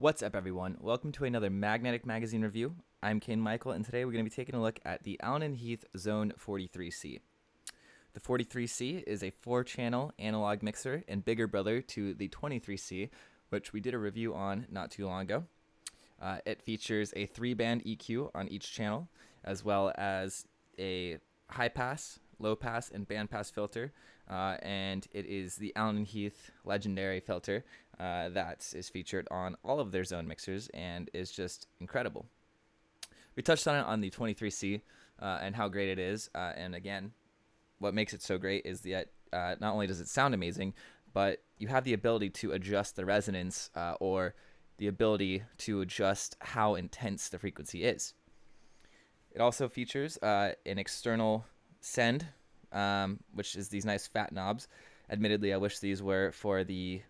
What's up, everyone? Welcome to another Magnetic Magazine review. I'm Kane Michael, and today we're going to be taking a look at the Allen Heath Xone 43C. The 43C is a 4-channel analog mixer and bigger brother to the 23C, which we did a review on not too long ago. It features a 3-band EQ on each channel, as well as a high pass, low pass, and band pass filter, and it is the Allen Heath legendary filter that is featured on all of their Xone mixers and is just incredible. We touched on it on the 23C and how great it is, and again, what makes it so great is that not only does it sound amazing, but you have the ability to adjust the resonance or the ability to adjust how intense the frequency is. It also features an external send, which is these nice fat knobs. Admittedly, I wish these were for the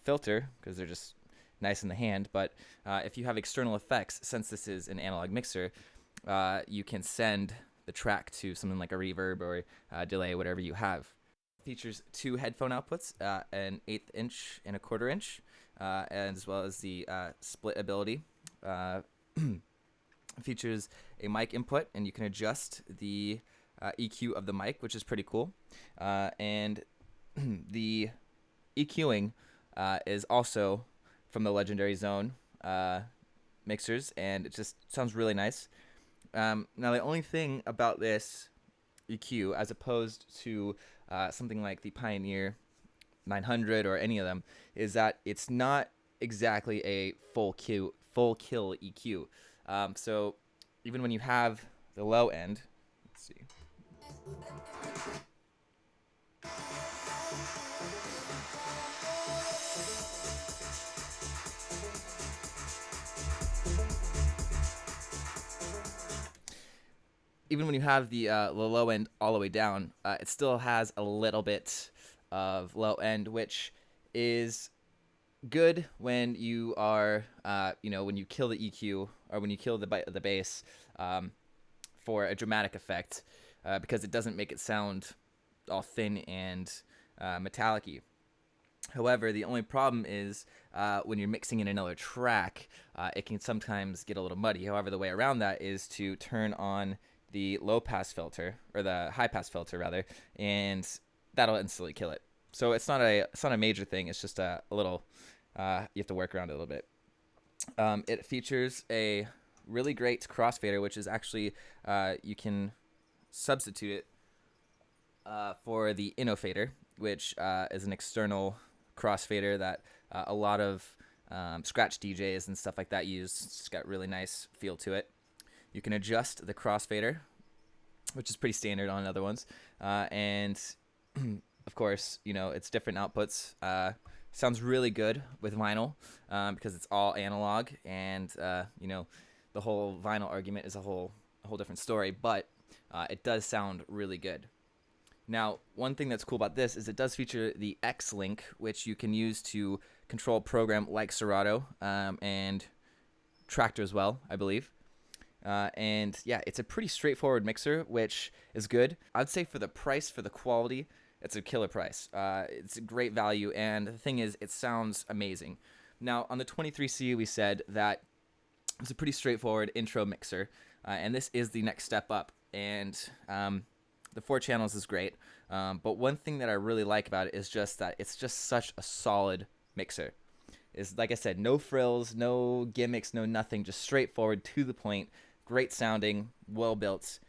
filter because they're just nice in the hand, but if you have external effects, since this is an analog mixer, you can send the track to something like a reverb or delay, whatever you have. It features 2 headphone outputs, an 1/8 inch and a 1/4 inch, as well as the split ability. Features a mic input, and you can adjust the EQ of the mic, which is pretty cool. And the EQing is also from the legendary Xone mixers, and it just sounds really nice. Now, the only thing about this EQ, as opposed to something like the Pioneer 900 or any of them, is that it's not exactly a full kill EQ. So even when you have the low end, let's see. Even when you have the low end all the way down, it still has a little bit of low end, which is good when you are, when you kill the EQ or when you kill the bass for a dramatic effect, because it doesn't make it sound all thin and metallic-y. However, the only problem is when you're mixing in another track, it can sometimes get a little muddy. However, the way around that is to turn on the low pass filter, or the high pass filter rather, and that'll instantly kill it. So it's not a major thing. It's just a little you have to work around it a little bit. It features a really great crossfader, which is actually you can substitute it for the Innofader, which is an external crossfader that a lot of scratch DJs and stuff like that use. It's got really nice feel to it. You can adjust the crossfader, which is pretty standard on other ones, and of course, it's different outputs. Sounds really good with vinyl because it's all analog, and the whole vinyl argument is a whole different story. But it does sound really good. Now, one thing that's cool about this is it does feature the X link, which you can use to control a program like Serato and Tractor as well, I believe. And yeah, it's a pretty straightforward mixer, which is good. I'd say for the price, for the quality, it's a killer price. It's a great value, and the thing is, it sounds amazing. Now, on the 23C, we said that it's a pretty straightforward intro mixer, and this is the next step up. And the 4 channels is great, but one thing that I really like about it is just that it's just such a solid mixer. Is, like I said, no frills, no gimmicks, no nothing, just straightforward, to the point, great sounding, well built,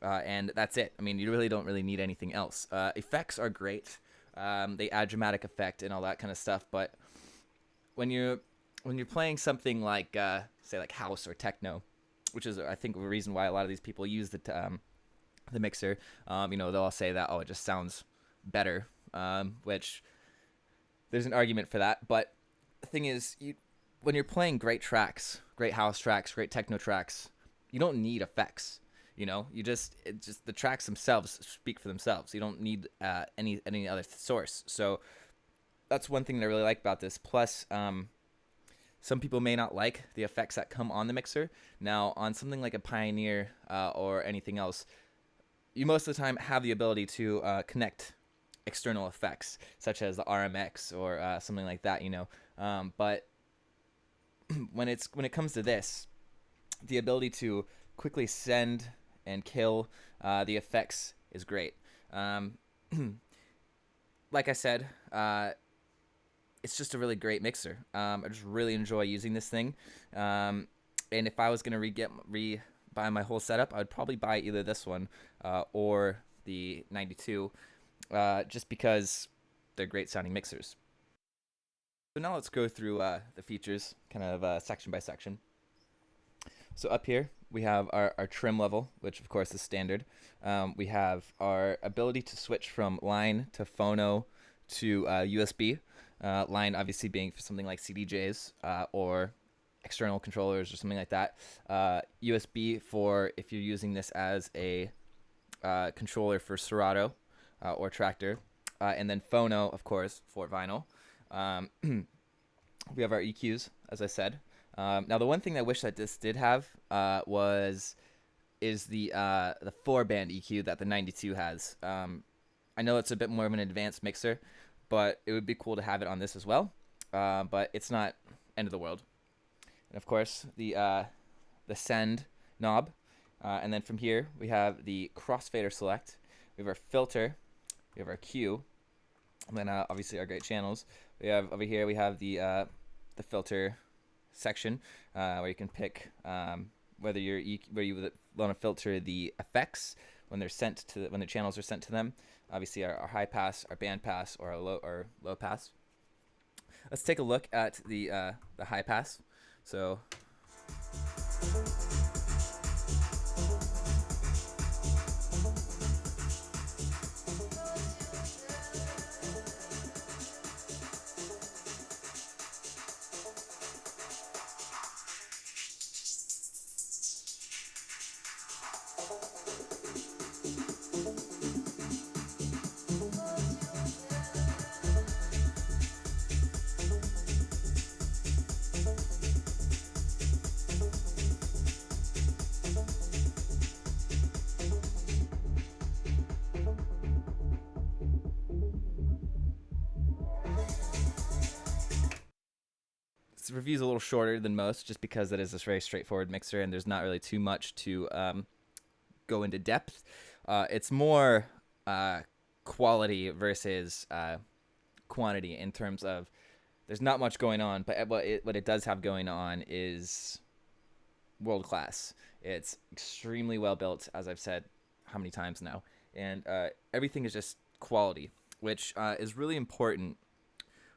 and that's it. I mean, you really don't need anything else. Effects are great. They add dramatic effect and all that kind of stuff, but when you're playing something like say like house or techno, which is, I think, the reason why a lot of these people use the mixer, they'll all say that, oh, it just sounds better, which there's an argument for that. But the thing is, when you're playing great tracks, great house tracks, great techno tracks, you don't need effects. The tracks themselves speak for themselves. You don't need any other source. So that's one thing that I really like about this. Plus, some people may not like the effects that come on the mixer. Now, on something like a Pioneer or anything else, you most of the time have the ability to connect external effects, such as the RMX or something like that, but when it comes to this, the ability to quickly send and kill the effects is great. Um, like I said, it's just a really great mixer. I just really enjoy using this thing. And if I was gonna buy my whole setup, I would probably buy either this one or the 92, just because they're great sounding mixers. So now let's go through the features, kind of section by section. So up here we have our trim level, which of course is standard. We have our ability to switch from line to phono to USB. Line obviously being for something like CDJs or external controllers or something like that. USB for if you're using this as a controller for Serato or Tractor. And then phono, of course, for vinyl. We have our EQs, as I said. Now, the one thing I wish that this did have is the 4-band EQ that the 92 has. I know it's a bit more of an advanced mixer, but it would be cool to have it on this as well. But it's not end of the world. And of course, the send knob, and then from here we have the crossfader select. We have our filter. We have our Q, and then obviously our great channels. We have over here we have the filter section where you can pick whether where you want to filter the effects when they're sent to when the channels are sent to them. Obviously our high pass, our band pass, or our low pass. Let's take a look at the high pass. So this review's a little shorter than most, just because it is a very straightforward mixer, and there's not really too much to go into depth. It's more quality versus quantity in terms of there's not much going on, but what it does have going on is world class. It's extremely well built, as I've said how many times now, and everything is just quality, which is really important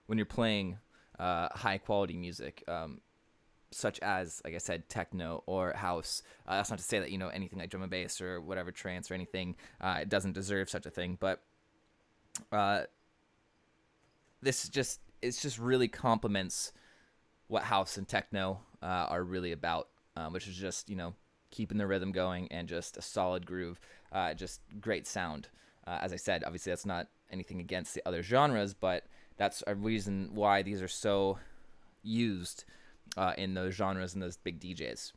when you're playing high quality music, such as, like I said, techno or house. That's not to say that anything like drum and bass or whatever, trance or anything, it doesn't deserve such a thing, but this just really complements what house and techno are really about, which is just keeping the rhythm going and just a solid groove, just great sound. As I said, obviously that's not anything against the other genres, but that's a reason why these are so used in those genres and those big DJs.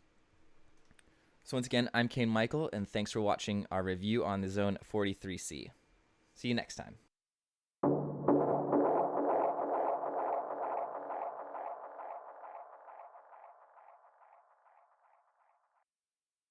So once again, I'm Kane Michael, and thanks for watching our review on the Xone 43C. See you next time.